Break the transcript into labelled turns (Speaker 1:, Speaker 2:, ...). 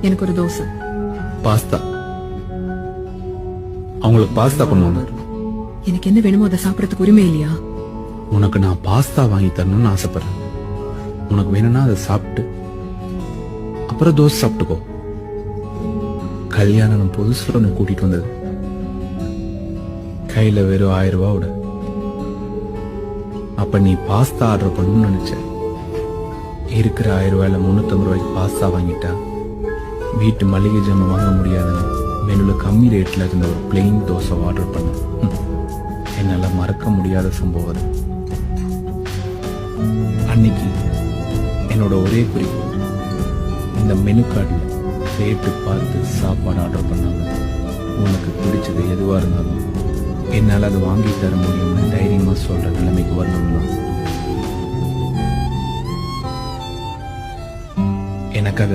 Speaker 1: எனக்கு ஒரு தோசை.
Speaker 2: பாஸ்தா. அவங்களுக்கு பாஸ்தா பண்ணுவாங்க.
Speaker 1: எனக்கு என்ன வேணுமோ அதை சாப்பிடறதுக்கு உரிமை இல்லையா?
Speaker 2: உனக்கு நான் பாஸ்தா வாங்கி தரணும்னு ஆசைப்படுறேன். உனக்கு வேணும்னா அதை சாப்பிட்டு அப்புறம் தோசை சாப்பிட்டுக்கோ. கல்யாணம் புதுசுல உன்னை கூட்டிட்டு வந்தது. கையில வெறும் 1000 ரூபாவோட. அப்ப நீ பாஸ்தா ஆர்டர் பண்ணணும்னு நினைச்ச. இருக்கிற 1000 ரூபாயில 350 ரூபாய்க்கு பாஸ்தா வாங்கிட்டா வீட்டு மளிகை ஜாமான் வாங்க முடியாதுன்னு மெனுல கம்மி ரேட்ல இருந்த ஒரு பிளெயின் தோசை ஆர்டர் பண்ண. என்னால மறக்க முடியாத சம்பவம் அது. அன்னைக்கு என்னோட ஒரே குறிப்பு, இந்த மெனு கார்டில் ரேட்டு பார்த்து சாப்பாடு ஆர்டர் பண்ணாங்க. உனக்கு பிடிச்சது எதுவா இருந்தாலும் என்னால் அது வாங்கி தர முடியும்னு தைரியமா சொல்ற நிலைமைக்கு வரணும்னா எனக்காக